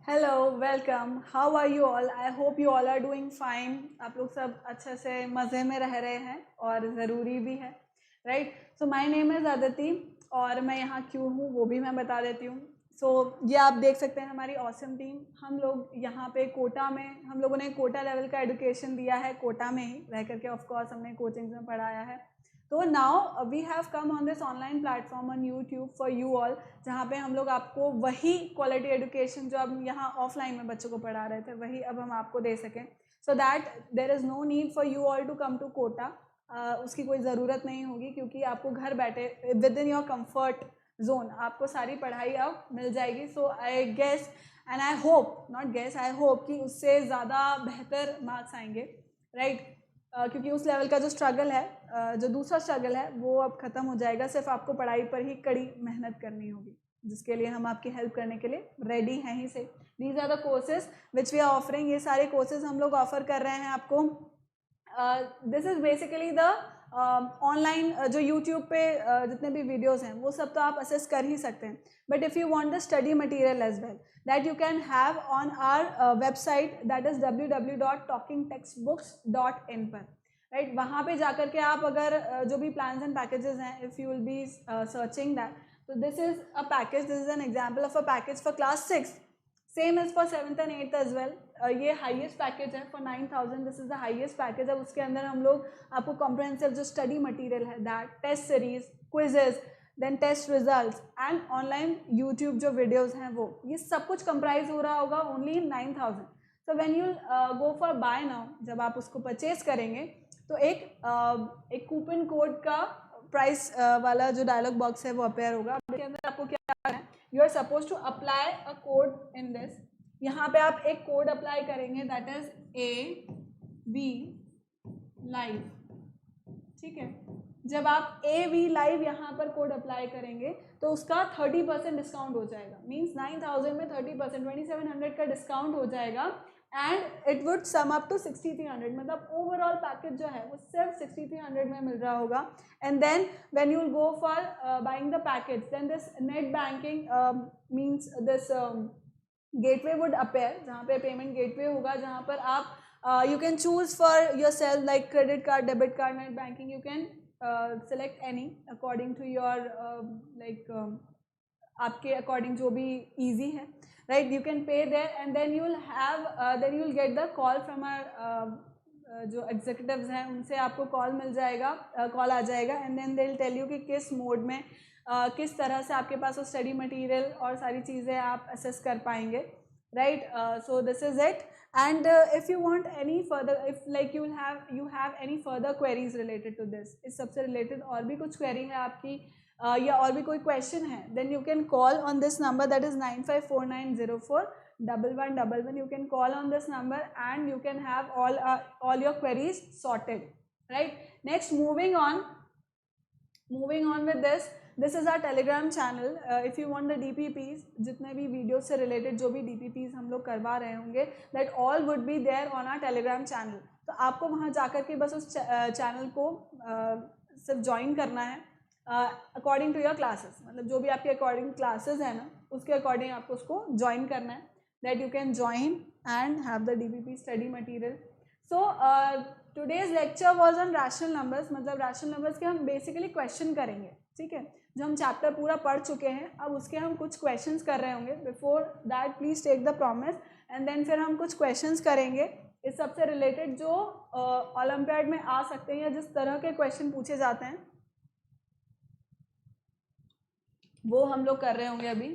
Hello, welcome. How are you all? I hope you all are doing fine. आप लोग सब अच्छे से मज़े में रह रहे हैं और ज़रूरी भी है, right? So my name is Aditi और मैं यहाँ क्यों हूँ वो भी मैं बता देती हूँ। ये आप देख सकते हैं हमारी ऑसम टीम। हम लोग यहाँ पे कोटा में, हम लोगों ने कोटा लेवल का एजुकेशन दिया है, कोटा में ही रह करके ऑफ कोर्स हमने कोचिंग्स में पढ़ाया है। तो now we have come on this online platform on YouTube for you all, जहाँ पे हम लोग आपको वही क्वालिटी एजुकेशन जो अब यहाँ ऑफलाइन में बच्चों को पढ़ा रहे थे वही अब हम आपको दे सकें, so that there is no need for you all to come to Kota. उसकी कोई ज़रूरत नहीं होगी क्योंकि आपको घर बैठे within your comfort zone आपको सारी पढ़ाई अब मिल जाएगी। So I guess and I hope, not guess, I hope कि उससे ज़्यादा बेहतर मार्क्स आएंगे, राइट? क्योंकि उस लेवल का जो स्ट्रगल है, जो दूसरा स्ट्रगल है वो अब ख़त्म हो जाएगा। सिर्फ आपको पढ़ाई पर ही कड़ी मेहनत करनी होगी, जिसके लिए हम आपकी हेल्प करने के लिए रेडी हैं ही से। These are the courses which we are offering. ये सारे कोर्सेज हम लोग ऑफर कर रहे हैं आपको। This is basically the online जो यूट्यूब पे जितने भी वीडियोस हैं वो सब तो आप असेस कर ही सकते हैं, but if you want the study material as well that you can have on our website, that is www.talkingtextbooks.in पर, राइट? वहाँ पे जाकर के आप अगर जो भी प्लान्स एंड पैकेजेस हैं, if you will be searching that, तो this is a package, this is an example of a package for class 6, same is for 7th and 8th as well. ये हाईएस्ट पैकेज है for 9000, this is the highest package. अब उसके अंदर हम लोग आपको comprehensive जो स्टडी मटेरियल है, that test series, quizzes, then test results and online YouTube जो वीडियोस हैं वो, ये सब कुछ कंप्राइज हो रहा होगा only in 9000। So when you go for buy now, जब आप उसको परचेज करेंगे तो एक कूपन कोड का प्राइस वाला जो डायलॉग बॉक्स है वो अपेयर होगा। इसके अंदर आपको क्या करना है, you are suppose to apply a code in this. यहाँ पे आप एक कोड अप्लाई करेंगे, दैट इज AV लाइव, ठीक है? जब आप AV लाइव यहाँ पर कोड अप्लाई करेंगे तो उसका 30% डिस्काउंट हो जाएगा। मीन्स 9000 में 30%, 2700 का डिस्काउंट हो जाएगा and it would sum up to 6300। मतलब ओवरऑल पैकेज जो है वो सिर्फ 6300 में मिल रहा होगा। And then when you will go for buying the package, then this net banking means this gateway would appear, जहाँ पे पेमेंट गेटवे होगा, जहाँ पर आप you can choose for yourself like credit card, debit card, net banking, you can select any according to your like आपके according जो भी easy है, right? You can pay there and then you will get the call from our जो executives हैं उनसे आपको call मिल जाएगा, कॉल आ जाएगा and then they will tell you कि किस मोड में किस तरह से आपके पास वो स्टडी मटेरियल और सारी चीज़ें आप असेस कर पाएंगे, right? So this is it. And if you want any further, if like you have any further queries related to this, इस सबसे रिलेटेड और भी कुछ क्वेरी है आपकी या और भी कोई क्वेश्चन है, then you can call on this number, that is 9549041111। You can call on this number and you can have all your queries sorted, right? Next, moving on with this is our telegram channel. If you want the DPPs, जितने भी video से related जो भी DPPs हम लोग करवा रहे होंगे, that all would be there on our telegram channel. तो आपको वहाँ जाकर के बस उस चैनल को सिर्फ ज्वाइन करना है अकॉर्डिंग टू योर क्लासेस। मतलब जो भी आपके अकॉर्डिंग क्लासेस है ना, उसके अकॉर्डिंग आपको उसको ज्वाइन करना है, that you can join and have the DPP study material. So today's lecture was on rational numbers. मतलब रैशनल नंबर्स के हम बेसिकली क्वेश्चन करेंगे, ठीक है? जो हम चैप्टर पूरा पढ़ चुके हैं, अब उसके हम कुछ क्वेश्चंस कर रहे होंगे। Before that please take the promise and then फिर हम कुछ क्वेश्चंस करेंगे इस सबसे रिलेटेड जो ओलंपियाड में आ सकते हैं या जिस तरह के क्वेश्चन पूछे जाते हैं वो हम लोग कर रहे होंगे अभी,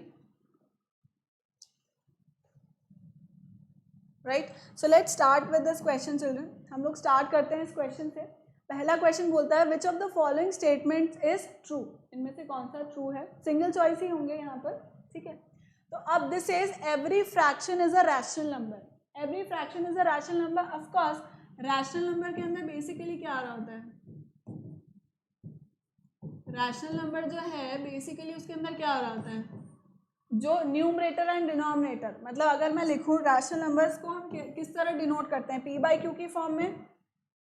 right? So let's start with this question children. हम लोग स्टार्ट करते हैं इस क्वेश्चन से। पहला क्वेश्चन बोलता है विच of the following statement is true? इनमें से कौन सा ट्रू है? सिंगल चॉइस ही होंगे यहाँ पर, ठीक है? तो अब this is every fraction is a rational number. Every fraction is a rational number. Of course rational number के अंदर बेसिकली क्या आ रहा होता है? रैशनल नंबर जो है बेसिकली उसके अंदर क्या आ रहा होता है? जो न्यूमरेटर एंड डिनोमिनेटर। मतलब अगर मैं लिखूँ रैशनल नंबर्स को हम किस तरह डिनोट करते हैं? P/Q की फॉर्म में।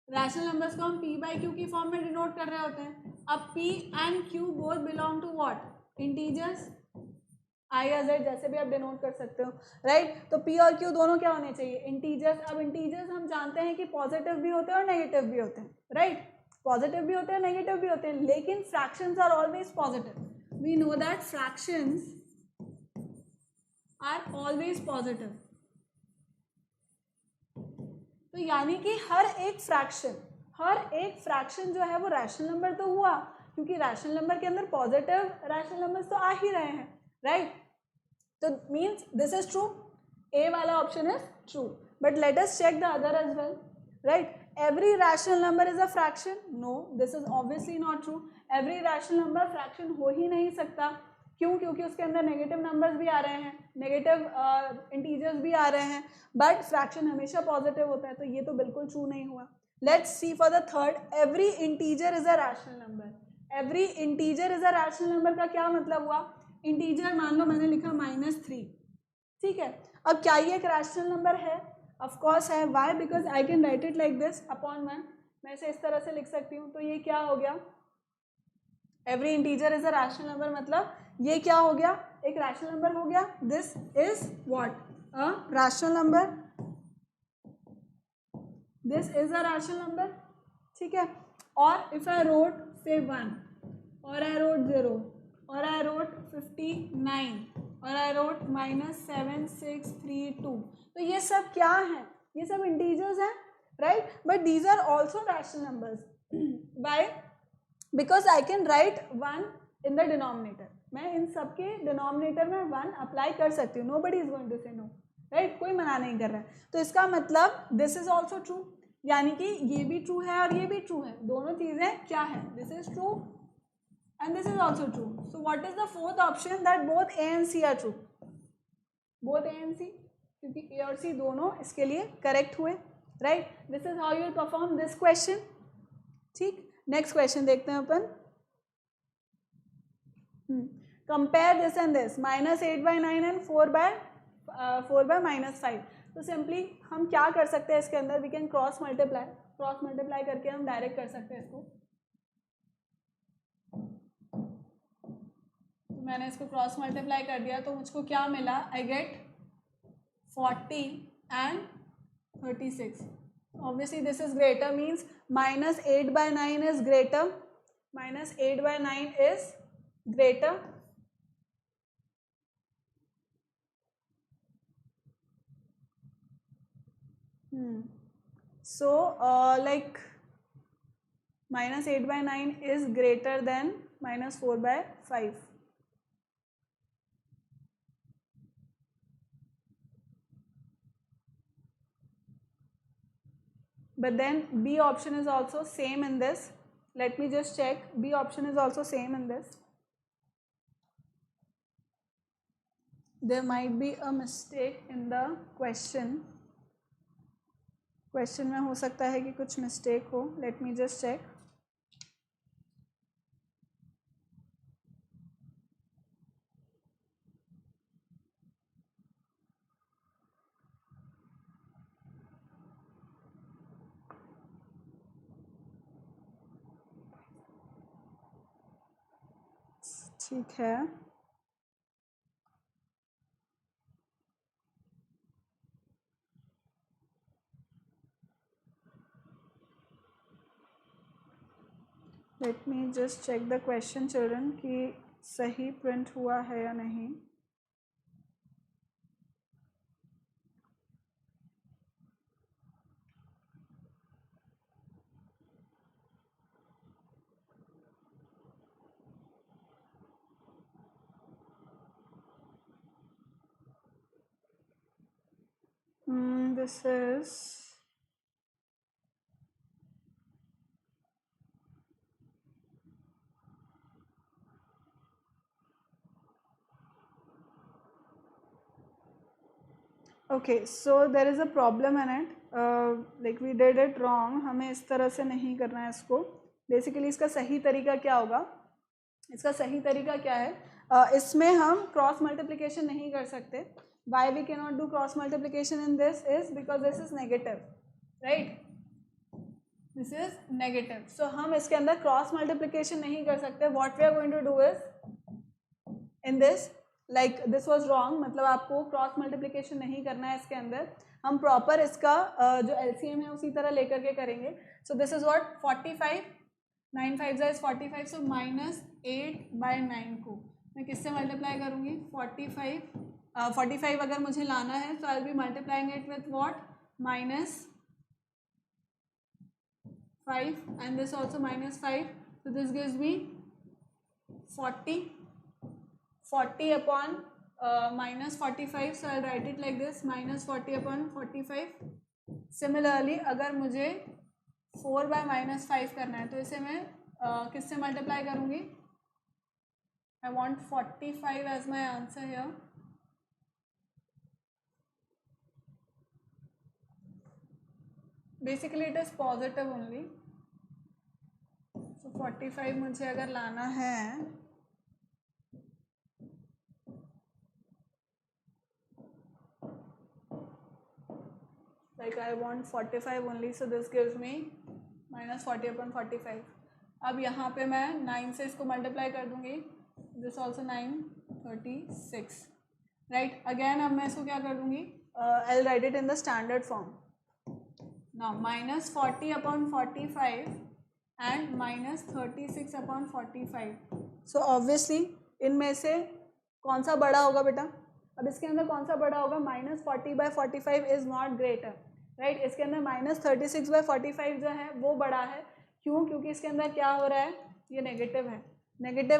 रैशनल नंबर्स को हम P/Q की फॉर्म में डिनोट कर रहे होते हैं। अब P and Q both belong to what? Integers. I या जेड जैसे भी आप डिनोट कर सकते हो, राइट। तो पी और क्यू दोनों क्या होने चाहिए, इंटीजर्स। अब इंटीजर्स हम जानते हैं कि पॉजिटिव भी होते हैं और नेगेटिव भी होते हैं, राइट। पॉजिटिव भी होते हैं, नेगेटिव भी होते हैं, लेकिन fractions are always positive. We know that fractions are always positive. तो यानी कि हर एक फ्रैक्शन जो है वो रैशनल नंबर तो हुआ, क्योंकि रैशनल नंबर के अंदर पॉजिटिव रैशनल नंबर्स तो आ ही रहे हैं, राइट। तो means this is true, A वाला option is true. But let us check the other as well, right. Every rational number is a fraction, no, this is obviously not true. Every rational number fraction हो ही नहीं सकता, क्यों, क्योंकि उसके अंदर negative numbers भी आ रहे हैं, नेगेटिव इंटीजर्स भी आ रहे हैं, बट फ्रैक्शन हमेशा पॉजिटिव होता है, तो ये तो बिल्कुल ट्रू नहीं हुआ। Let's see for the third, every integer is a rational number. Every integer is a rational number का क्या मतलब हुआ, इंटीजर मान लो मैंने लिखा -3, ठीक है। अब क्या ये एक रैशनल नंबर है, ऑफ कोर्स है। Why, because I can right it like this upon 1, मैं इसे इस तरह से लिख सकती हूँ। तो ये क्या हो गया, every integer is a rational number, मतलब ये क्या हो गया, एक रैशनल नंबर हो गया। This is what, a rational number, this is a rational number, ठीक है। और इफ आई रोट से 1 और आई रोट 0 और आई रोट 59 और आई रोट -7632, तो ये सब क्या है, ये सब इंटीजर्स हैं, right. But these are also rational numbers. By, because I can write 1 in the denominator, मैं इन सब के डिनोमिनेटर में 1 अप्लाई कर सकती हूँ, नोबडी इज गोइंग टू से नो, राइट, कोई मना नहीं कर रहा है। तो इसका मतलब दिस इज ऑल्सो ट्रू, यानी कि ये भी ट्रू है और ये भी ट्रू है, दोनों चीजें क्या है, this is true and this is also true. So what is the fourth option, that both A and C are true, both A and C, क्योंकि A और C दोनों इसके लिए करेक्ट हुए, right. This is how you perform this question, ठीक। Next question देखते हैं अपन, compare this and this, -8/9 and 4/-5। तो सिंपली हम क्या कर सकते हैं इसके अंदर, वी कैन क्रॉस मल्टीप्लाई करके हम डायरेक्ट कर सकते हैं इसको। तो मैंने इसको क्रॉस मल्टीप्लाई कर दिया, तो मुझको क्या मिला, I get 40 and 36. Obviously this is greater, means -8/9 is greater, -8/9 is greater, so like -8/9 is greater than -4/5. But then B option is also same in this. Let me just check. B option is also same in this. There might be a mistake in the question. Question में हो सकता है कि कुछ mistake हो. Let me just check. ठीक है, let me just check the question children कि सही प्रिंट हुआ है या नहीं. This is okay, so there is a problem in it. Like we did it wrong. हमें इस तरह से नहीं करना है इसको. बेसिकली इसका सही तरीका क्या होगा, इसका सही तरीका क्या है, इसमें हम क्रॉस मल्टीप्लिकेशन नहीं कर सकते. Why we cannot do cross multiplication in this is because this is negative, right? This is negative. So हम इसके अंदर क्रॉस मल्टीप्लिकेशन नहीं कर सकते. What we are going to do is in this like this was wrong, मतलब आपको cross multiplication नहीं करना है इसके अंदर, हम प्रॉपर इसका जो एलसीएम है उसी तरह लेकर के करेंगे. सो दिस इज व्हाट 45, 9 5 इज 45. सो -8/9 को मैं किससे मल्टीप्लाई करूँगी 45 अगर मुझे लाना है तो I will be multiplying it with what -5 and this also -5. So this gives me 40 upon -45. So I'll write it like this, -40 upon 45. Similarly अगर मुझे 4/-5 करना है तो इसे मैं किससे मल्टीप्लाई करूँगी. I want 45 as my answer here. Basically it is positive only. So 45 मुझे अगर लाना है like I want 45 only, so this gives me -40 upon 45. अब यहाँ पे मैं 9 से इसको मल्टीप्लाई कर दूँगी, दिस ऑल्सो 9 36 राइट. अगेन अब मैं इसको क्या कर दूँगी, I will write it in the standard form. Now -40 upon 45 and -36 upon 45. So obviously इनमें से कौन सा बड़ा होगा बेटा. अब इसके अंदर कौन सा बड़ा होगा, -40/45 इज़ नॉट ग्रेटर राइट. इसके अंदर -36/45 जो है वो बड़ा है. क्यों, क्योंकि इसके अंदर क्या हो रहा है, ये नेगेटिव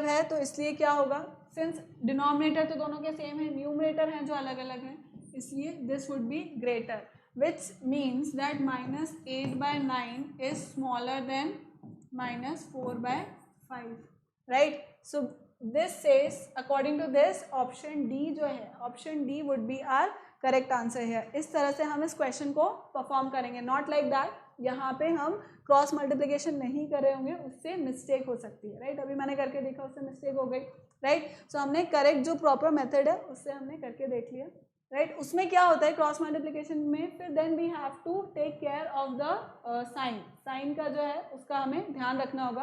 है तो इसलिए क्या होगा, सिंस डिनोमिनेटर तो दोनों के सेम है, न्यूमरेटर हैं जो अलग अलग हैं, इसलिए this would be greater, which means that -8/9 is smaller than -4/5 right. So this says according to this option D जो है, option D would be our correct answer here. इस तरह से हम इस क्वेश्चन को परफॉर्म करेंगे, नॉट लाइक दैट. यहाँ पे हम क्रॉस मल्टीप्लिकेशन नहीं कर रहे होंगे, उससे मिस्टेक हो सकती है राइट. अभी मैंने करके देखा, उससे मिस्टेक हो गई राइट. सो हमने करेक्ट जो प्रॉपर मेथड है उससे हमने करके देख लिया राइट. उसमें क्या होता है क्रॉस मल्टीप्लिकेशन में, फिर then we have to take care of the sign का जो है उसका हमें ध्यान रखना होगा.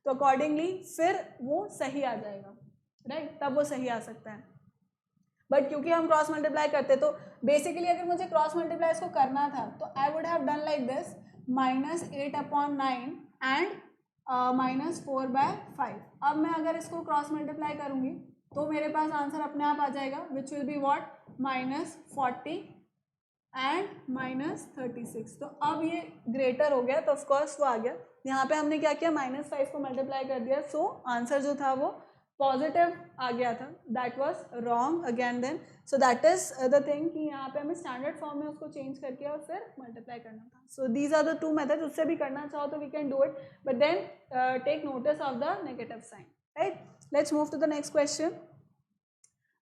तो अकॉर्डिंगली फिर वो सही आ जाएगा राइट, तब वो सही आ सकता है. बट क्योंकि हम क्रॉस मल्टीप्लाई करते, तो बेसिकली अगर मुझे क्रॉस मल्टीप्लाई इसको करना था तो I would have done like this, -8/9 and -4/5. अब मैं अगर इसको क्रॉस मल्टीप्लाई करूँगी तो मेरे पास आंसर अपने आप आ जाएगा, which will be what -40 and -36. तो अब ये ग्रेटर हो गया तो ऑफकोर्स वो आ गया. यहाँ पे हमने क्या किया, -5 को मल्टीप्लाई कर दिया, सो आंसर जो था वो पॉजिटिव आ गया था. That was wrong again then. So that is the thing कि यहाँ पे हमें स्टैंडर्ड फॉर्म में उसको चेंज करके और फिर मल्टीप्लाई करना था. So these are the two methods. उससे भी करना चाहो तो we can do it, but then take notice of the negative sign right. Let's move to the next question.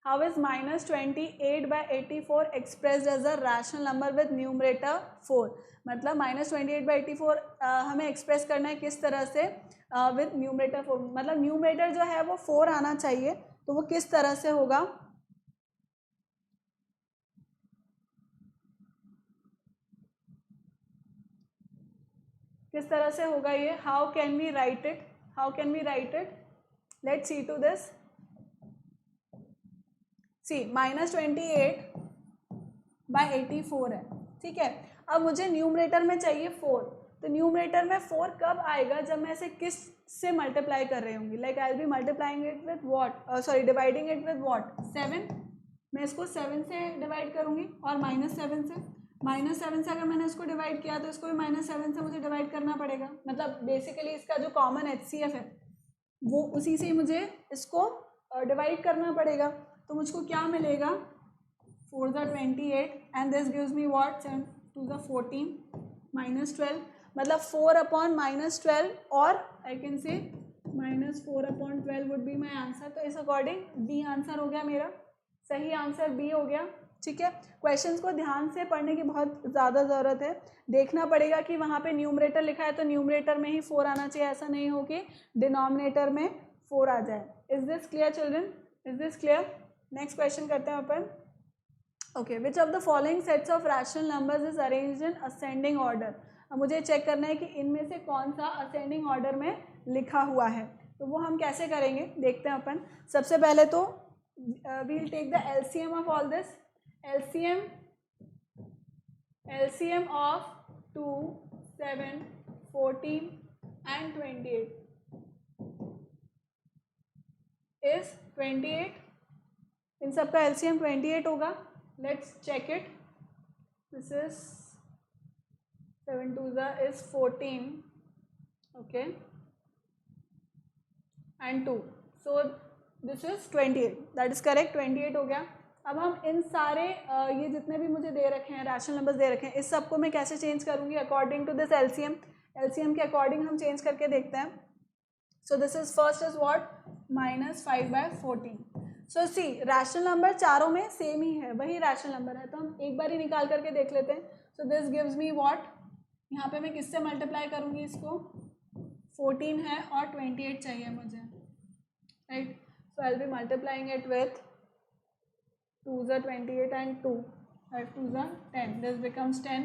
How is -28/84 expressed as a rational number with numerator 4? मतलब -28/84 हमें express करना है किस तरह से, विथ न्यूमरेटर 4. मतलब numerator जो है वो 4 आना चाहिए, तो वो किस तरह से होगा. किस तरह से होगा ये, how can we write it, let's see to this. See -28/84 है ठीक है. अब मुझे न्यूमरेटर में चाहिए 4, तो न्यूमरेटर में 4 कब आएगा, जब मैं इसे किस से मल्टीप्लाई कर रही होंगी. Like I will be multiplying it with what, dividing it with what 7. मैं इसको 7 से डिवाइड करूँगी और -7 से अगर मैंने इसको डिवाइड किया तो इसको भी -7 से मुझे डिवाइड करना पड़ेगा. मतलब बेसिकली इसका जो कॉमन HCF है वो उसी से मुझे इसको डिवाइड करना पड़ेगा. तो मुझको क्या मिलेगा, 4 × 28 and this gives me what 7 2 × 14 -12. मतलब 4/-12 और I can say -4/12 would be my answer. तो इस अकॉर्डिंग बी आंसर हो गया मेरा, सही आंसर बी हो गया ठीक है. क्वेश्चंस को ध्यान से पढ़ने की बहुत ज़्यादा ज़रूरत है. देखना पड़ेगा कि वहाँ पे न्यूमरेटर लिखा है तो न्यूमरेटर में ही 4 आना चाहिए, ऐसा नहीं हो कि डिनोमिनेटर में 4 आ जाए. Is this clear children, is this clear. Next question करते हैं अपन. Okay, which of the following sets of rational numbers is arranged in ascending order. अब मुझे चेक करना है कि इनमें से कौन सा असेंडिंग ऑर्डर में लिखा हुआ है. तो वो हम कैसे करेंगे देखते हैं अपन. सबसे पहले तो we'll take the LCM of all this. LCM of 2, 7, 14 and 28 is 28. इन सब का LCM 28 होगा. Let's check it. This is 7 2s is 14, okay, and 2. So this is 28. That is correct. 28 हो गया. अब हम इन सारे ये जितने भी मुझे दे रखे हैं रैशनल नंबर्स दे रखे हैं, इस सबको मैं कैसे चेंज करूँगी according to this LCM. LCM के अकॉर्डिंग हम चेंज करके देखते हैं. So this is first is what -5/14. So see rational number चारों में सेम ही है, वही रैशनल नंबर है, तो हम एक बार ही निकाल करके देख लेते हैं. So this gives me what, यहाँ पे मैं किससे मल्टीप्लाई करूँगी इसको, 14 है और 28 चाहिए मुझे, right. So I will be multiplying it with 2s are 28 and 2, 5 2s are 10. This becomes 10.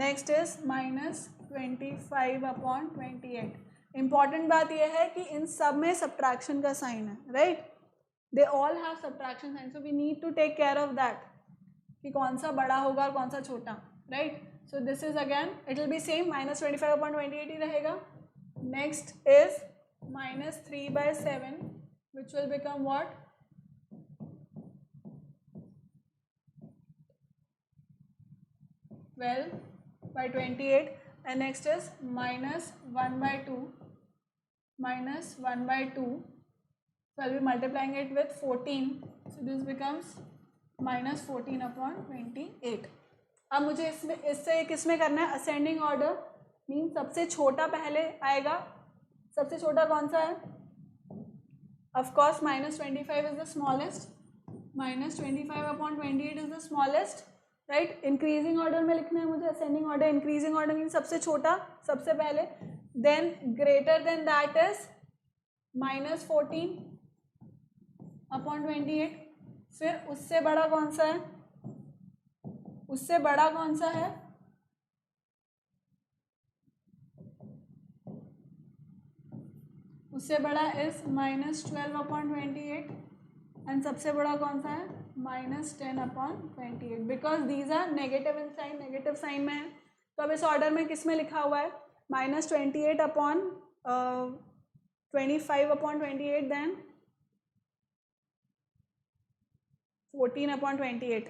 Next is -25/28. Important बात यह है कि इन सब में सब्ट्रैक्शन का साइन है, right. They all have subtraction sign, so we need to take care of that कि कौन सा बड़ा होगा और कौन सा छोटा, right. So this is again it will be same, -25/28 ही रहेगा. Next is -3/7 which will become what, 12/28. and next is -1/2, so I'll be multiplying it with 14, so this becomes -14/28. अब मुझे इससे किसमें करना है, असेंडिंग ऑर्डर, मीन सबसे छोटा पहले आएगा. सबसे छोटा कौन सा है, of course -25 is the smallest, -25/28 is the smallest, right. Increasing order में लिखना है मुझे, ascending order. Increasing order mean सबसे छोटा सबसे पहले, then greater than that is -14/28. फिर उससे बड़ा कौन सा है, उससे बड़ा कौन सा है, उससे बड़ा इज -12/28 एंड सबसे बड़ा कौन सा है, -10/28. Because these are negative in sign, negative sign में है. तो अब इस ऑर्डर में किस में लिखा हुआ है, -28/25/28 देन 14/28.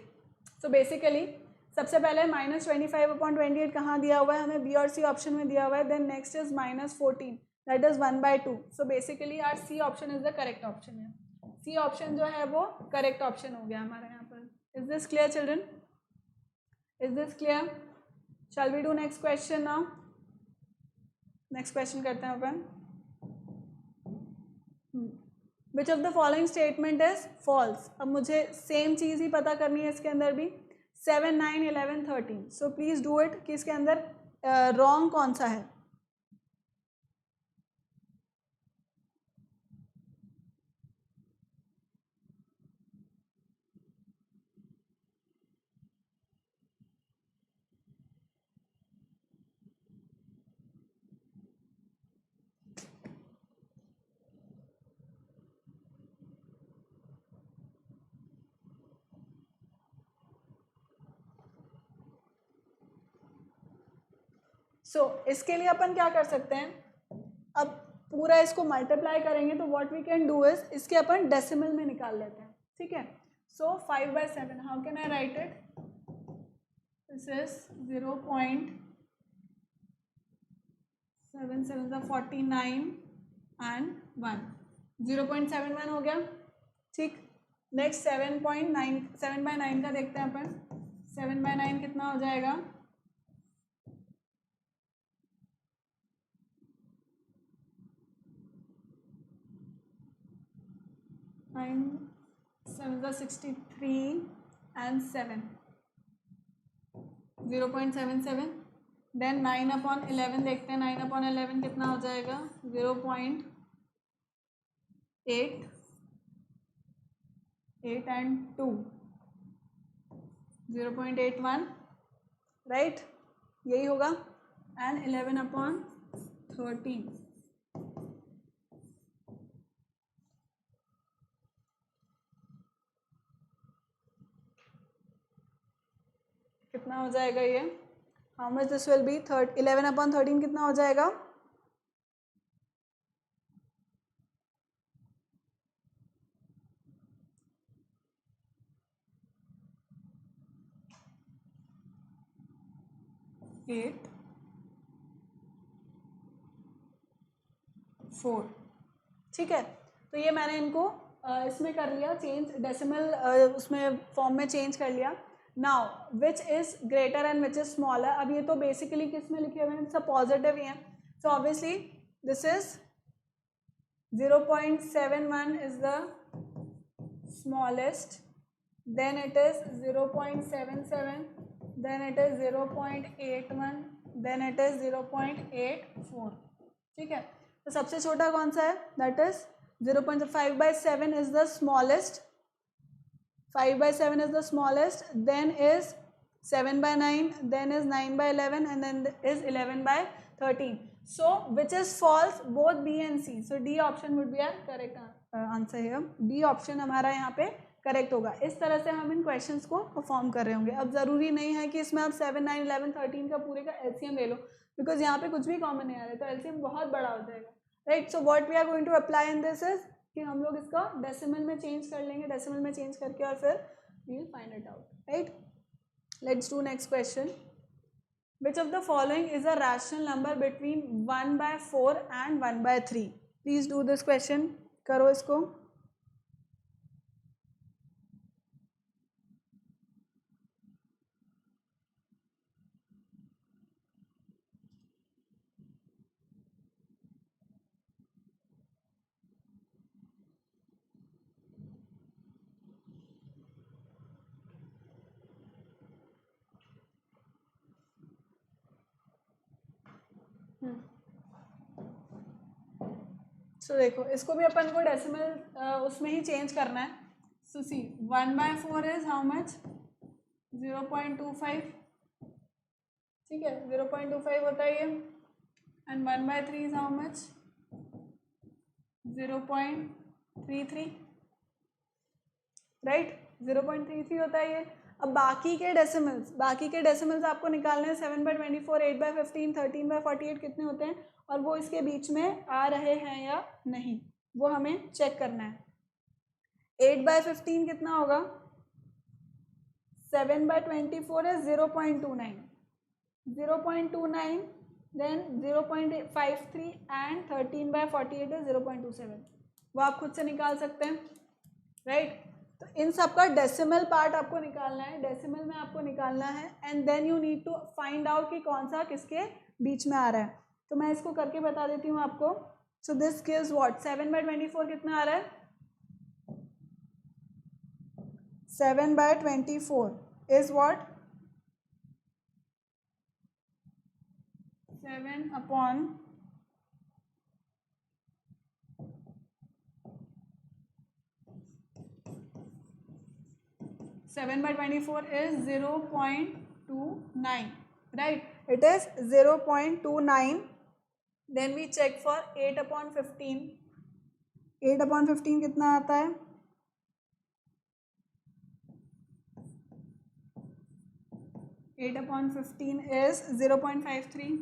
सो बेसिकली सबसे पहले -25/28 कहाँ दिया हुआ है हमें, बी और सी ऑप्शन में दिया हुआ है. Then next is -14, that is 1/2. So basically our C option is the correct option है. सी ऑप्शन जो है वो करेक्ट ऑप्शन हो गया हमारे यहाँ पर. Is this clear children, is this clear? Shall we do next question now. Next question करते हैं अपन. Which of the following statement is false. अब मुझे सेम चीज़ ही पता करनी है इसके अंदर भी. 7 9 11 13. सो प्लीज़ डू इट कि इसके अंदर रॉन्ग कौन सा है. सो इसके लिए अपन क्या कर सकते हैं, अब पूरा इसको मल्टीप्लाई करेंगे तो what we can do is इसके अपन डेसिमल में निकाल लेते हैं, ठीक है. सो 5/7, how can I write it, this is 0.77 49 and 1, 0.71 हो गया, ठीक. नेक्स्ट 7/9 का देखते हैं अपन. 7/9 कितना हो जाएगा, 9 7 63 and 7, 0.77. देन 9/11 देखते हैं. 9/11 कितना हो जाएगा, 0.8 and 2, 0.81, राइट, यही होगा. एंड 11/13. कितना हो जाएगा ये, how much this will be 11/13 कितना हो जाएगा, 8/4। ठीक है, तो ये मैंने इनको इसमें कर लिया चेंज, डेसिमल उसमें फॉर्म में चेंज कर लिया। Now which is greater and which is smaller, अब ये तो बेसिकली किस में लिखे हुए हैं, सब पॉजिटिव ही हैं, so obviously this is 0.71 is the smallest, then it is 0.77, then it is 0.81, then it is 0.84। ठीक है, तो सबसे छोटा कौन सा है, that is 0.5/7 is the smallest, 5/7 is the smallest, then is 7/9, then is 9/11 and then is 11/13। so which is false, both B and C, so D option would be our correct answer here, D option हमारा यहाँ पे correct होगा। इस तरह से हम इन questions को perform कर रहे होंगे। अब ज़रूरी नहीं है कि इसमें आप 7, 9, 11, 13 का पूरे का एलसीएम ले लो, बिकॉज यहाँ पे कुछ भी कॉमन नहीं आ रहा है, तो एलसीएम बहुत बड़ा हो जाएगा, right. So what we are going to apply in this is कि हम लोग इसका डेसिमल में चेंज कर लेंगे, डेसिमल में चेंज करके और फिर we will find it out, right. Let's do next question. Which of the following is a rational number between 1/4 and 1/3? Please do this question, करो इसको। सो देखो, इसको भी अपन को डेसिमल उसमें ही चेंज करना है। सो सी 1/4 इज हाउ मच, 0.25, ठीक है, 0.25 होता है ये, and 1/3 is how much, 0.33, right, 0.33 होता है ये। अब बाकी के डेसिमल्स आपको निकालने हैं, 7/24, 8/15, 13/48 कितने होते हैं, और वो इसके बीच में आ रहे हैं या नहीं, वो हमें चेक करना है। 8/15 कितना होगा, 7/24 है 0.29, 0.29, देन 0.53 एंड 13/48 है 0.27, वो आप खुद से निकाल सकते हैं, राइट। तो इन सब का डेसिमल पार्ट आपको निकालना है, डेसिमल में आपको निकालना है, and then you need to find out कि कौन सा किसके बीच में आ रहा है। तो मैं इसको करके बता देती हूँ आपको। सो दिस गिव्स व्हाट, 7/24 कितना आ रहा है, 7/24 is what, 7/24 is 0.29, right, it is 0.29। then we check for 8/15, 8/15 कितना आता है, 8/15 is 0.53।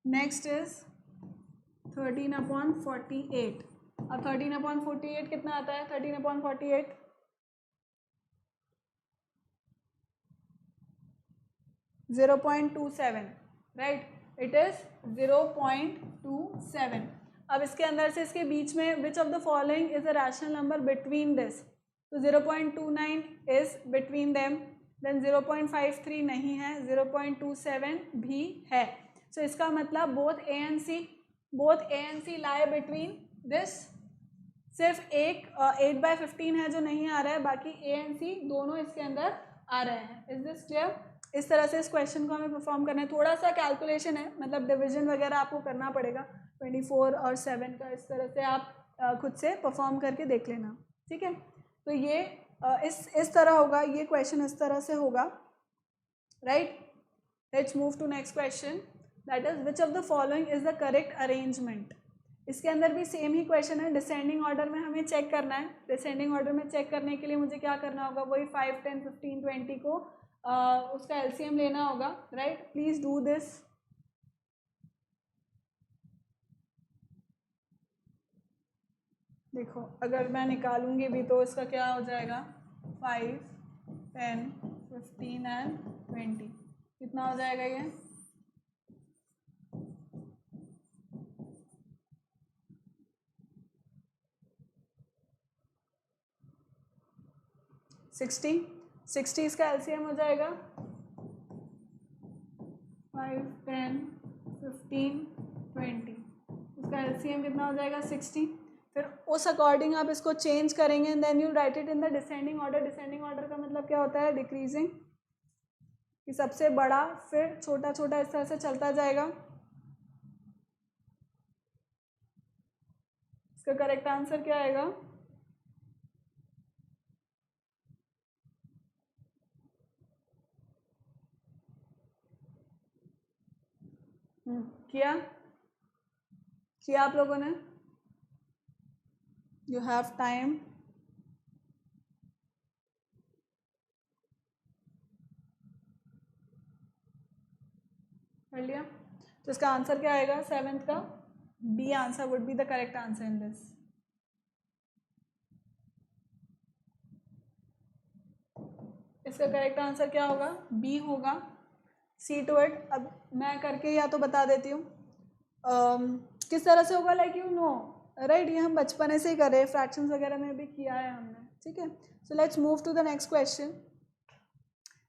next is 13/48, अब 13/48 कितना आता है, 13/48 0.27, राइट, इट इज 0.27। अब इसके अंदर से इसके बीच में विच of the following is a rational number between this, तो 0.29 इज बिटवीन देम, देन 0.53 नहीं है, 0.27 भी है। सो इसका मतलब both A and C lie between this, सिर्फ एक 8/15 है जो नहीं आ रहा है, बाकी ए एंड सी दोनों इसके अंदर आ रहे हैं। Is this clear? इस तरह से इस क्वेश्चन को हमें परफॉर्म करना है। थोड़ा सा कैलकुलेशन है, मतलब डिवीजन वगैरह आपको करना पड़ेगा 24 और 7 का, इस तरह से आप खुद से परफॉर्म करके देख लेना, ठीक है। तो ये इस तरह होगा, ये क्वेश्चन इस तरह से होगा, right. Let's move to next question, that is which of the following is the correct arrangement. इसके अंदर भी सेम ही क्वेश्चन है, डिसेंडिंग ऑर्डर में हमें चेक करना है। डिसेंडिंग ऑर्डर में चेक करने के लिए मुझे क्या करना होगा, वही 5, 10, 15, 20 को उसका एलसीएम लेना होगा, राइट। Please do this. देखो अगर मैं निकालूंगी भी तो इसका क्या हो जाएगा, 5, 10, 15 एंड 20, कितना हो जाएगा ये, 60 इसका एलसीएम हो जाएगा, 5, 10, 15, 20, इसका एलसीएम कितना हो जाएगा, 60। फिर उस अकॉर्डिंग आप इसको चेंज करेंगे and then you write it in the descending order. Descending order का मतलब क्या होता है, डिक्रीजिंग, कि सबसे बड़ा फिर छोटा छोटा इस तरह से चलता जाएगा। इसका करेक्ट आंसर क्या आएगा, किया आप लोगों ने, यू हैव टाइम। कर लिया, तो इसका आंसर क्या आएगा, 7th का B answer would be the correct answer in this. इसका करेक्ट आंसर क्या होगा, बी होगा, सी टू इट। अब मैं करके या तो बता देती हूँ किस तरह से होगा, लाइक यू नो राइट, ये हम बचपन से ही कर रहे हैं, फ्रैक्शंस वगैरह में भी किया है हमने, ठीक है। So let's move to the next question,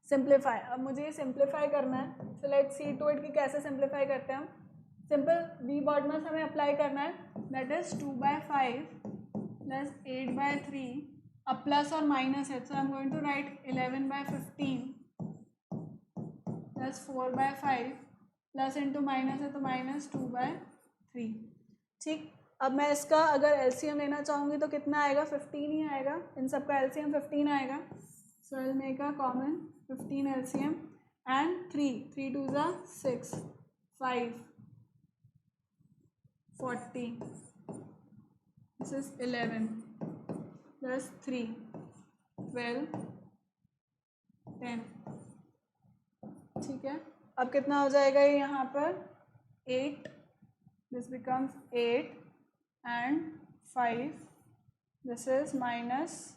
simplify. अब मुझे ये सिंप्लीफाई करना है, so let's see to it कि कैसे सिंप्लीफाई करते हैं हम। सिंपल वी बॉडमस हमें अप्लाई करना है, दैट इज 2/5 प्लस 8/3, अब प्लस और माइनस है, so I am going to write 11/15 plus 4/5 plus into minus है तो माइनस 2/3, ठीक। अब मैं इसका अगर एलसीएम लेना चाहूँगी तो कितना आएगा, 15 ही आएगा, इन सबका एलसीएम 15 आएगा। So I will make a common 15 LCM and 3 2 ज़ा 6, 5, 40, दिस इज 11 प्लस 3, 12, 10, ठीक है। अब कितना हो जाएगा ये यहाँ पर, 8, this becomes 8 and 5, this is minus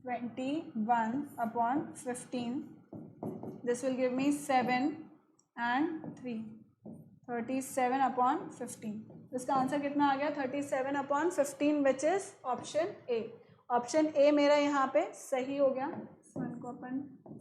21/15, this will give me 7 and 3, 37/15। इसका आंसर कितना आ गया, 37/15, which is option A. Option A मेरा यहाँ पे सही हो गया। इस वन को अपन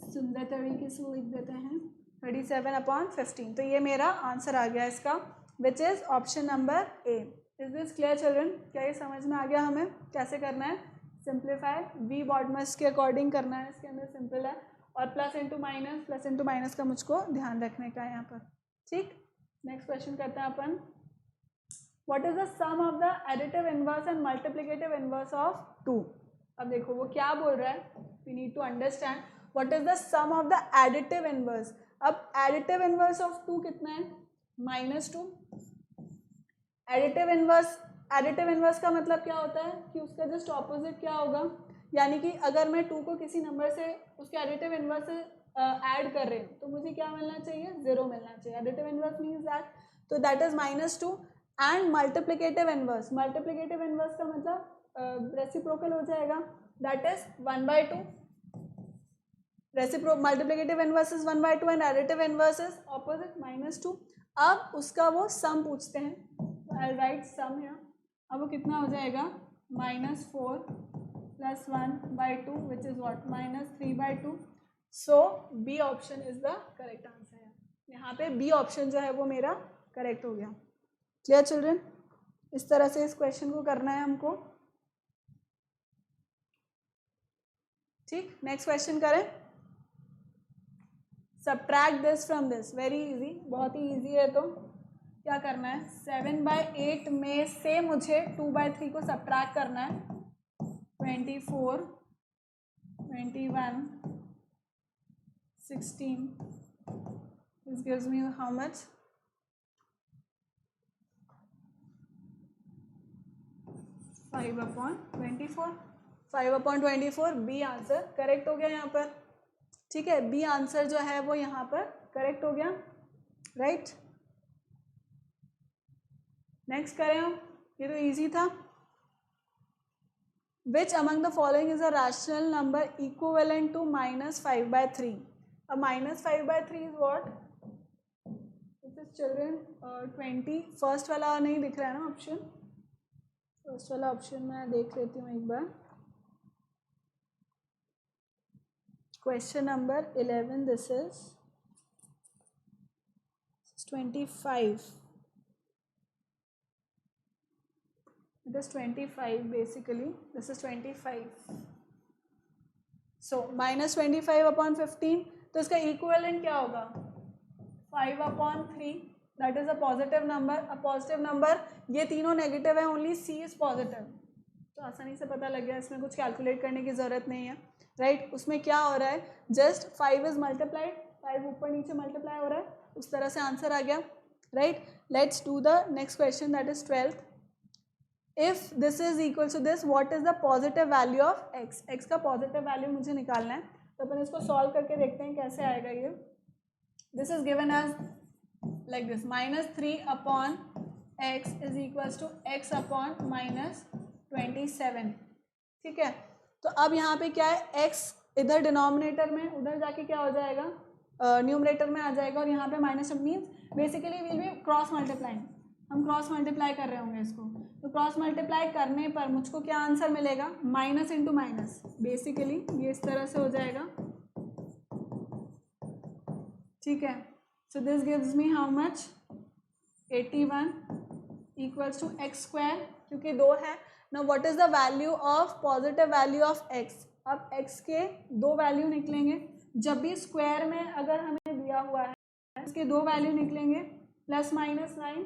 सुंदर तरीके से लिख देते हैं, 37/15, तो ये मेरा आंसर आ गया इसका, which is option number A. Is this clear children, क्या ये समझ में आ गया हमें कैसे करना है, सिंप्लीफाई वी बॉडमस के अकॉर्डिंग करना है, इसके अंदर सिंपल है, और प्लस इंटू माइनस का मुझको ध्यान रखने का है यहाँ पर, ठीक। नेक्स्ट क्वेश्चन करते हैं अपन, what is the sum of the additive inverse and multiplicative inverse of 2। अब देखो वो क्या बोल रहा है, we need to understand what is the sum of the additive inverse. अब एडिटिव इनवर्स ऑफ 2 कितना है, -2। एडिटिव इनवर्स का मतलब क्या होता है कि उसका जस्ट ऑपोजिट क्या होगा, यानी कि अगर मैं 2 को किसी नंबर से उसके एडिटिव इनवर्स से ऐड कर रही हूँ तो मुझे क्या मिलना चाहिए, 0 मिलना चाहिए। एडिटिव इनवर्स मीन्स दैट, तो that is -2। And multiplicative inverse का मतलब रेसिप्रोकल हो जाएगा, that is 1/2। Multiplicative inverse is 1/2 and additive inverse is opposite -2। अब उसका वो सम पूछते हैं, आई राइट सम है। अब वो कितना हो जाएगा, -4 plus 1/2 which is what, -3/2। So B option is the correct answer. यहाँ पे बी ऑप्शन जो है वो मेरा करेक्ट हो गया। क्लियर चिल्ड्रन, इस तरह से इस क्वेश्चन को करना है हमको, ठीक। नेक्स्ट क्वेश्चन करें, subtract this from this, very easy, बहुत ही इजी है। तो क्या करना है, 7/8 में से मुझे 2/3 को सब्ट्रैक्ट करना है, 24, 21, 16, this gives me how much, 5/24, 5/24 B answer correct हो गया यहाँ पर, ठीक है। बी आंसर जो है वो यहाँ पर करेक्ट हो गया, राइट। नेक्स्ट करें हम, ये तो इजी था। Which among the following is a rational number equivalent to -5/3? अब -5/3 is what? This is children 20। First वाला नहीं दिख रहा है ना ऑप्शन, फर्स्ट वाला ऑप्शन मैं देख लेती हूँ एक बार। Question number 11, this is 25. It is 25 basically. This is 25. So -25/15, तो इसका इक्विवेलेंट क्या होगा? 5/3, that is a positive number. A positive number, ये तीनों नेगेटिव है, ओनली सी इज पॉजिटिव। तो आसानी से पता लग गया, इसमें कुछ कैलकुलेट करने की ज़रूरत नहीं है, राइट। उसमें क्या हो रहा है, जस्ट 5 इज मल्टीप्लाइड, 5 ऊपर नीचे मल्टीप्लाई हो रहा है, उस तरह से आंसर आ गया, right. Let's do the next question, that is 12th। If this is equal to this, what is the positive value of x? X का पॉजिटिव वैल्यू मुझे निकालना है, तो अपन इसको सॉल्व करके देखते हैं कैसे आएगा ये। This is given as like this, -3/x is equal to x upon -27, ठीक है। तो अब यहाँ पे क्या है, x इधर डिनोमिनेटर में, उधर जाके क्या हो जाएगा, न्यूमरेटर में आ जाएगा, और यहाँ पे minus means basically will be cross multiplying, हम क्रॉस मल्टीप्लाई कर रहे होंगे इसको। तो क्रॉस मल्टीप्लाई करने पर मुझको क्या आंसर मिलेगा, माइनस इंटू माइनस, बेसिकली ये इस तरह से हो जाएगा, ठीक है। So this gives me how much, 81 equals to x square, क्योंकि 2 है ना। What is the value of positive value of x? अब एक्स के 2 वैल्यू निकलेंगे, जब भी स्क्वायर में अगर हमें दिया हुआ है, इसके 2 वैल्यू निकलेंगे, +-9,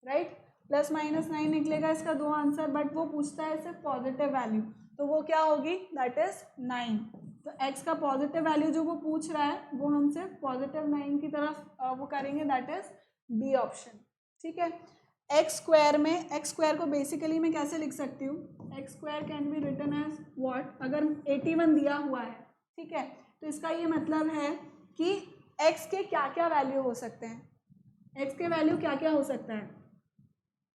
राइट, +-9 निकलेगा इसका 2 आंसर, बट वो पूछता है सिर्फ पॉजिटिव वैल्यू, तो वो क्या होगी, दैट इज 9। तो x का पॉजिटिव वैल्यू जो वो पूछ रहा है, वो हम सिर्फ पॉजिटिव 9 की तरफ वो करेंगे, दैट इज बी ऑप्शन, ठीक है। एक्स स्क्वायर में, एक्स स्क्वायर को बेसिकली मैं कैसे लिख सकती हूँ, x square can be written as what, अगर 81 दिया हुआ है, ठीक है, तो इसका ये मतलब है कि x के क्या क्या वैल्यू हो सकते हैं, x के वैल्यू क्या क्या हो सकता है।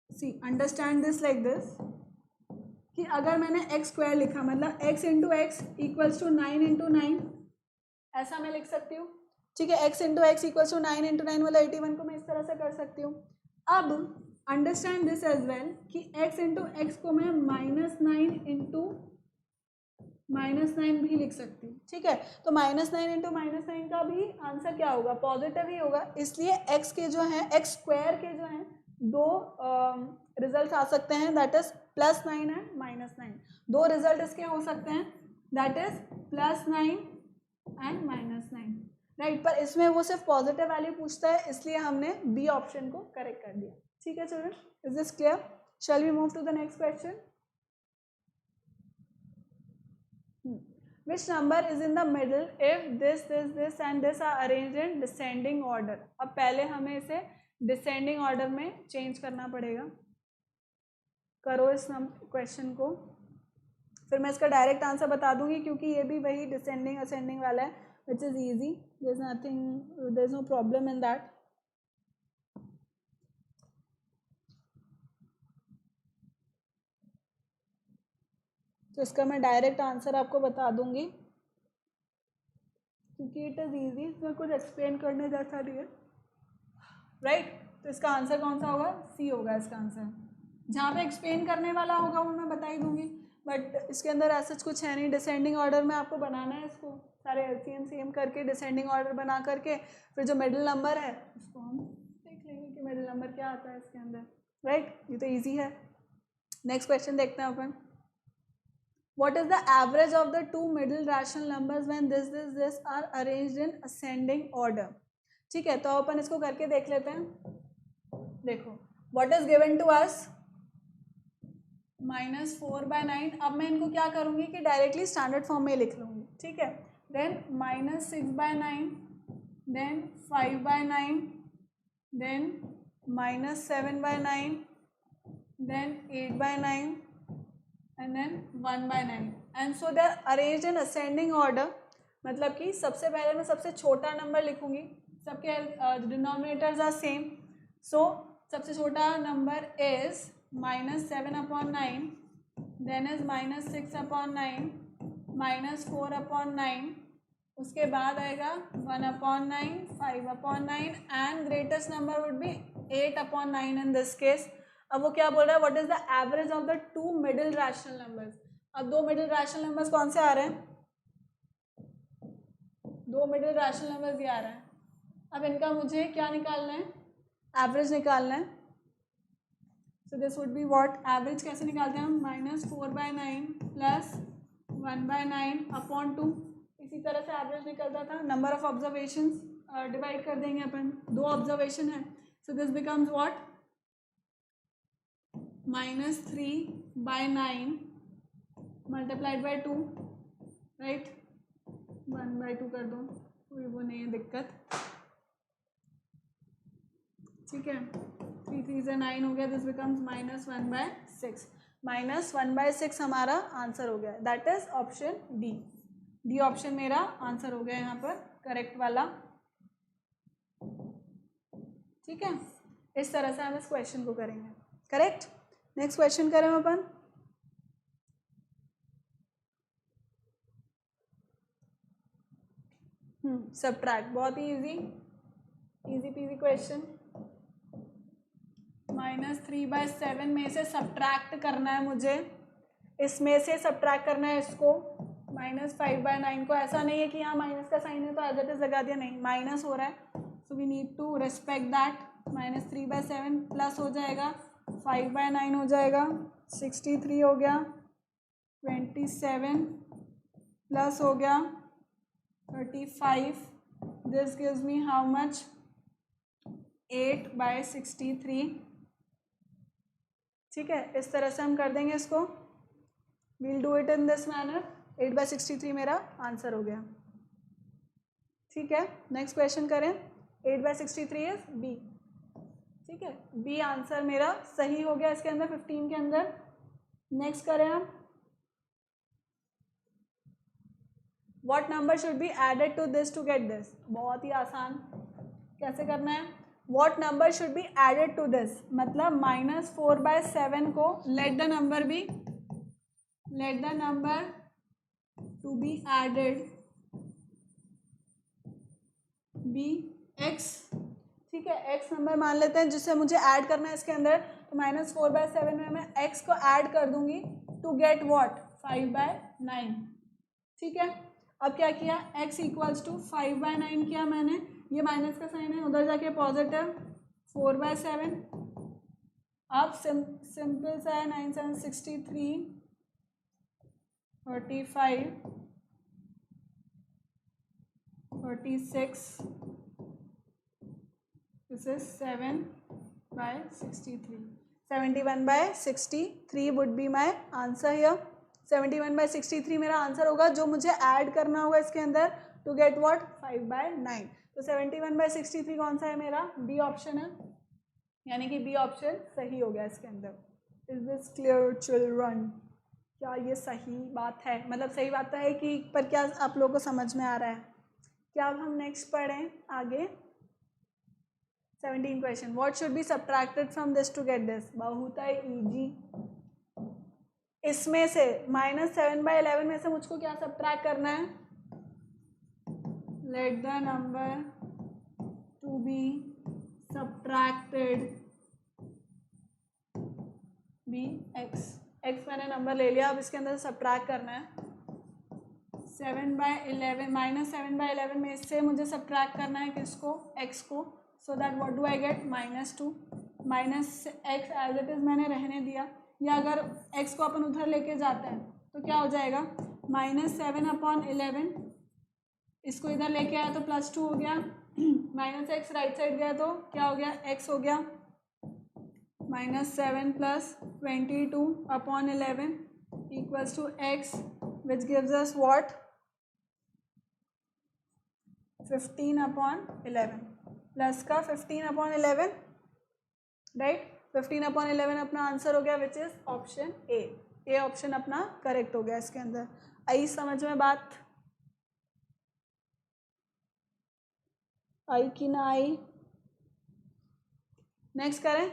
See understand this like this, कि अगर मैंने एक्स स्क्वायर लिखा, मतलब x into x equals to 9 into 9, ऐसा मैं लिख सकती हूँ, ठीक है। x into x equals to 9 into 9, मतलब 81 को मैं इस तरह से कर सकती हूँ। अब अंडरस्टैंड दिस एज वेल कि x इंटू एक्स को मैं -9 इंटू -9 भी लिख सकती हूँ, ठीक है। तो -9 इंटू -9 का भी आंसर क्या होगा, पॉजिटिव ही होगा, इसलिए x के जो है, x स्क्वायर के जो है 2 रिजल्ट आ सकते हैं, दैट इज +9 एंड -9। 2 रिजल्ट इसके हो सकते हैं, दैट इज +9 एंड -9, राइट। पर इसमें वो सिर्फ पॉजिटिव वैल्यू पूछता है, इसलिए हमने बी ऑप्शन को करेक्ट कर दिया, ठीक है children. Is this clear? Shall we move to the next question. Which number is in the middle if this and this are arranged in descending order? अब पहले हमें इसे डिसेंडिंग ऑर्डर में चेंज करना पड़ेगा। करो इस क्वेश्चन को, फिर मैं इसका डायरेक्ट आंसर बता दूंगी, क्योंकि ये भी वही डिसेंडिंग असेंडिंग वाला है, which is easy, there is nothing, there is no problem in that. तो इसका मैं डायरेक्ट आंसर आपको बता दूंगी, क्योंकि इट इज़ ईजी, इसमें कुछ एक्सप्लेन करने जैसा नहीं है, राइट। तो इसका आंसर कौन सा होगा, सी होगा इसका आंसर। जहाँ पे एक्सप्लेन करने वाला होगा वो मैं बता ही दूंगी, बट इसके अंदर ऐसा कुछ है नहीं। डिसेंडिंग ऑर्डर में आपको बनाना है इसको, सारे एलसीएम सेम करके डिसेंडिंग ऑर्डर बना करके, फिर जो मिडिल नंबर है उसको हम देख लेंगे कि मिडिल नंबर क्या आता है इसके अंदर, राइट। ये तो ईजी है। नेक्स्ट क्वेश्चन देखते हैं अपन। What is the average of the two middle rational numbers when this are arranged in ascending order? ठीक है, तो अपन इसको करके देख लेते हैं। देखो, what is given to us, -4/9। अब मैं इनको क्या करूँगी कि डायरेक्टली स्टैंडर्ड फॉर्म में लिख लूँगी, ठीक है। Then -6/9, then 5/9, then -7/9, then 8/9, and then 1/9 and so they are arranged in ascending order. मतलब कि सबसे पहले मैं सबसे छोटा नंबर लिखूंगी, सबके डिनोमिनेटर्स आर सेम. सो सबसे छोटा नंबर इज -7/9, देन इज -6/9, -4/9, उसके बाद आएगा 1/9, 5/9 and greatest number would be 8/9 in this case. अब वो क्या बोल रहा है, what is the average of the two middle rational numbers. अब दो मिडिल रैशनल नंबर्स कौन से आ रहे हैं, दो मिडिल रैशनल नंबर्स ये आ रहे हैं. अब इनका मुझे क्या निकालना है, एवरेज निकालना है. So this would be what, average कैसे निकालते हैं हम, -4/9 प्लस 1/9/2. इसी तरह से एवरेज निकलता था. नंबर ऑफ ऑब्जर्वेशंस डिवाइड कर देंगे अपन, दो ऑब्जर्वेशन है. So this becomes what, -3/9 multiplied by 2, right. 1/2 कर दो, कोई वो नहीं है दिक्कत, ठीक है. 3 3 से 9 हो गया. This becomes -1/6. -1/6 हमारा आंसर हो गया. That is option D. D option मेरा आंसर हो गया यहाँ पर करेक्ट वाला. ठीक है, इस तरह से हम इस क्वेश्चन को करेंगे. करेक्ट. नेक्स्ट क्वेश्चन करें अपन. सबट्रैक्ट, बहुत ही इजी पीजी क्वेश्चन. -3/7 में से सबट्रैक्ट करना है मुझे, इसमें से सबट्रैक्ट करना है इसको, -5/9 को. ऐसा नहीं है कि यहाँ माइनस का साइन है तो एज इट इज लगा दिया, नहीं, माइनस हो रहा है. So we need to respect that. -3/7 plus हो जाएगा 5/9 हो जाएगा, 63 हो गया, 27 प्लस हो गया 35. This gives me how much, 8/63. ठीक है, इस तरह से हम कर देंगे इसको. We'll do it in this manner. 8/63 मेरा आंसर हो गया. ठीक है, नेक्स्ट क्वेश्चन करें. 8/63 इज बी. ठीक है, बी आंसर मेरा सही हो गया इसके अंदर, 15 के अंदर. नेक्स्ट करें हम. What number should be added to this to get this. बहुत ही आसान. कैसे करना है, what number should be added to this, मतलब -4/7 को let the number to be added be x. ठीक है, x नंबर मान लेते हैं जिससे मुझे ऐड करना है इसके अंदर. तो -4/7 में मैं x को ऐड कर दूंगी टू गेट व्हाट, 5/9. ठीक है, अब क्या किया, x इक्वल्स टू 5/9 किया मैंने. ये माइनस का साइन है, उधर जाके पॉजिटिव 4/7. अब सिंपल सा है, 9 7 63, 35, 36. This is 7/63. 71/63 would be my answer here. 71/63 मेरा आंसर होगा, जो मुझे ऐड करना होगा इसके अंदर टू गेट व्हाट, 5/9. तो 71/63 कौन सा है मेरा, बी ऑप्शन है. यानी कि बी ऑप्शन सही हो गया इसके अंदर. Is this clear children? क्या ये सही बात है, मतलब सही बात तो है कि, पर क्या आप लोगों को समझ में आ रहा है. क्या अब हम नेक्स्ट पढ़ें आगे. 17 question. What should be subtracted from this to get this. बहुत है इजी. इसमें से -7/11 में से मुझको क्या सब्ट्रैक्ट करना है, let the number to be subtracted be x. x मैंने नंबर ले लिया, अब इसके अंदर सब्ट्रैक्ट करना है. 7/11 -7/11 में से मुझे सब्ट्रैक्ट करना है किसको, x को. So that what do I get, -2. -x as it is मैंने रहने दिया, या अगर x को अपन उधर लेके जाते हैं तो क्या हो जाएगा, -7/11. इसको इधर लेके आया तो +2 हो गया. -x राइट साइड गया तो क्या हो गया, x हो गया. -7 + 22/11 equals to x, which gives us what, 15/11. Plus का 15/11, राइट. 15/11 अपना आंसर हो गया, which is option A. A option अपना करेक्ट हो गया इसके अंदर। आई समझ में बात? आई कि ना आई? नेक्स्ट करें,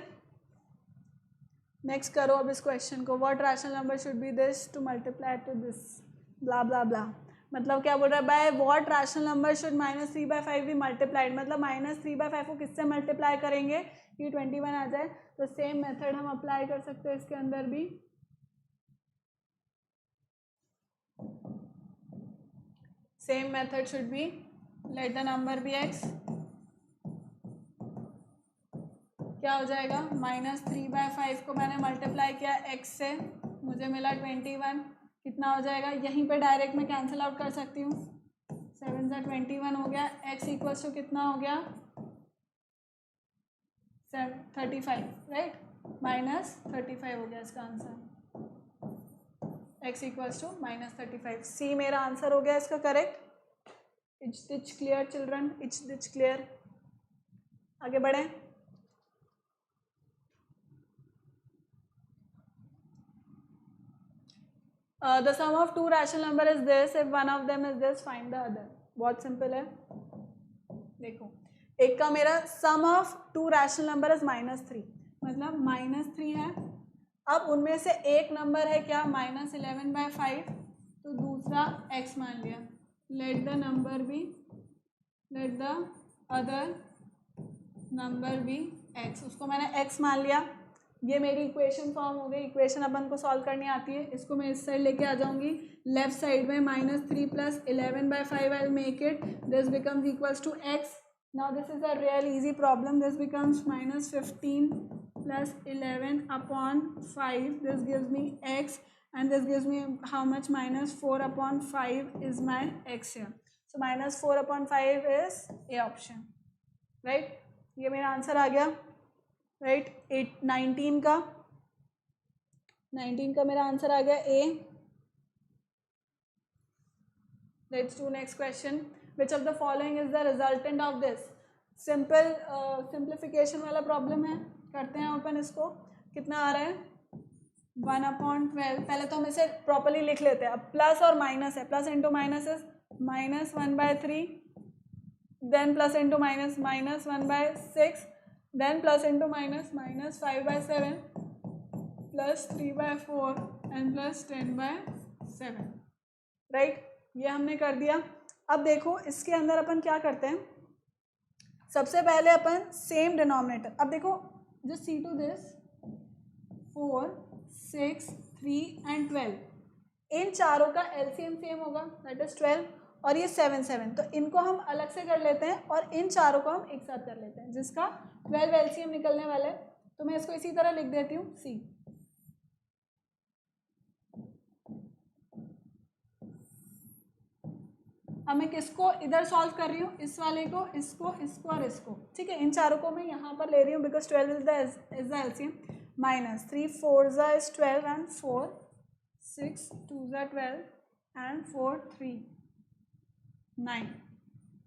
नेक्स्ट करो अब इस क्वेश्चन को। What rational number should be this to multiply to this blah blah blah. मतलब क्या बोल रहा है, by what rational number should -3/5 be multiplied, मतलब -3/5 को किससे मल्टीप्लाई करेंगे कि 21 आ जाए। तो सेम मेथड हम अप्लाई कर सकते हैं इसके अंदर भी। Same method should be, let the number be x, क्या हो जाएगा -3/5 को मैंने मल्टीप्लाई किया x से, मुझे मिला 21, कितना हो जाएगा, यहीं पे डायरेक्ट मैं कैंसिल आउट कर सकती हूँ, 7 से 21 हो गया, x इक्वल्स टू कितना हो गया 35, राइट, -35 हो गया इसका answer, x equals to -35। See मेरा आंसर हो गया इसका correct. It's this clear children, it's this clear. आगे बढ़ें। The sum of two rational number is this, if one of them is this, find the other। बहुत simple है। देखो एक का मेरा sum of two rational number is -3, मतलब -3 है। अब उनमें से एक नंबर है क्या -11/5, तो दूसरा x मान लिया। Let the number be, let the other number be x, उसको मैंने x मान लिया। ये मेरी इक्वेशन फॉर्म हो गई। इक्वेशन अपन को सॉल्व करनी आती है। इसको मैं इस साइड लेके आ जाऊंगी, लेफ्ट साइड में -3 + 11/5 I will make it, this becomes equals to x। Now this is a real easy problem, this becomes -15 + 11/5, this gives me x and this gives me how much, -4/5 is my x here, so -4/5 is a option, right। ये मेरा answer आ गया, right. 19 का मेरा answer आ गया A. Let's do next question. Which of the following is the resultant of this. Simple simplification वाला problem है, करते हैं अपन इसको। कितना आ रहा है 1/12। पहले तो हम इसे प्रॉपरली लिख लेते हैं। अब प्लस और माइनस है, plus into minus is -1/3, then plus into minus -1/6, then plus into minus -5/7 plus 3/4 and plus 10/7, right. ये हमने कर दिया। अब देखो इसके अंदर अपन क्या करते हैं, सबसे पहले अपन सेम डिनोमिनेटर। अब देखो जो सी टू दिस 4, 6, 3 and 12, इन चारों का एलसीएम सेम होगा, दैट इज 12, और ये 7, 7, तो इनको हम अलग से कर लेते हैं और इन चारों को हम एक साथ कर लेते हैं, जिसका 12 एलसीएम निकलने वाला है। तो मैं इसको इसी तरह लिख देती हूँ सी। अब मैं किसको इधर सॉल्व कर रही हूँ, इस वाले को, इसको, इसको और इसको, ठीक है। इन चारों को मैं यहाँ पर ले रही हूँ because 12 is the LCM. -3 4 is 12 and 4 6 2 12 and 4 3 9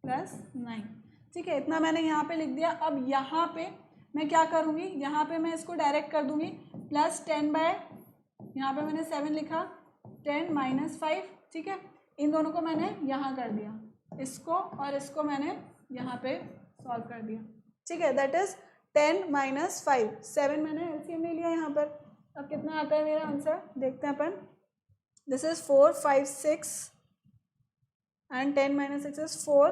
+ 9, ठीक है। इतना मैंने यहाँ पे लिख दिया। अब यहाँ पे मैं क्या करूँगी, यहाँ पे मैं इसको डायरेक्ट कर दूँगी +10/, यहाँ पे मैंने 7 लिखा, 10 - 5, ठीक है। इन दोनों को मैंने यहाँ कर दिया, इसको और इसको मैंने यहाँ पे सॉल्व कर दिया, ठीक है। दैट इज 10 - 5, 7 मैंने एलसीएम ले लिया यहाँ पर। अब कितना आता है मेरा आंसर, देखते हैं अपन। This is 4 5 6 and 10 - 6 is 4,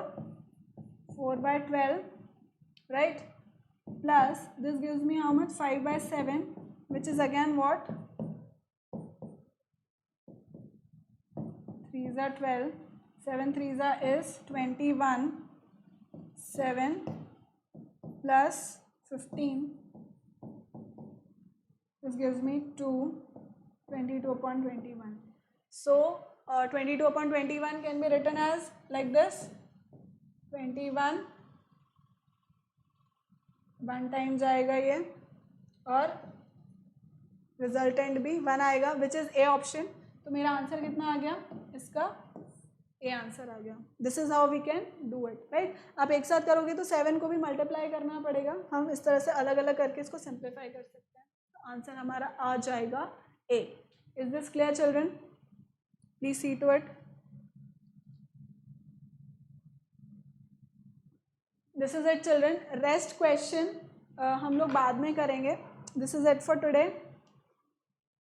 4/12, right, plus this gives me how much, 5/7, which is again what, 3s are 12, 7 3s is 21, 7 plus 15, this gives me 2, 22/21. So 22/21 can be written as like this, 21 1 time जाएगा ये, और resultant भी 1 आएगा, which is A option. तो मेरा answer कितना आ गया, इसका ए आंसर आ गया। This is how we can do it, right. आप एक साथ करोगे तो 7 को भी मल्टीप्लाई करना पड़ेगा, हम इस तरह से अलग अलग करके इसको सिंप्लीफाई कर सकते हैं। तो आंसर हमारा आ जाएगा ए। Is this clear, children? Please see to it. This is it, children. Rest question हम लोग बाद में करेंगे. This is it for today.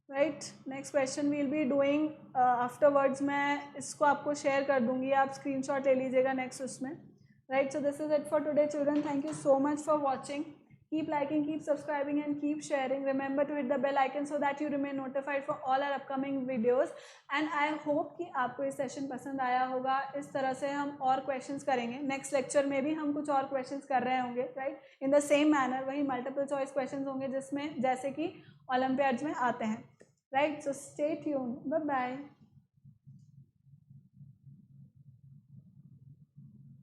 Right. Next question we'll be doing afterwards. मैं इसको आपको शेयर कर दूंगी, आप स्क्रीनशॉट ले लीजिएगा नेक्स्ट उसमें. Right. So this is it for today, children. Thank you so much for watching. Keep liking, keep subscribing and keep sharing. Remember to hit the bell icon so that you remain notified for all our upcoming videos. And I hope कि आपको ये session पसंद आया होगा. इस तरह से हम और क्वेश्चंस करेंगे. नेक्स्ट लेक्चर में भी हम कुछ और क्वेश्चंस कर रहे होंगे, right, in the same manner. वही मल्टीपल चॉइस क्वेश्चंस होंगे जिसमें जैसे कि ओलंपियाड्स में आते हैं, right. So stay tuned. Bye bye.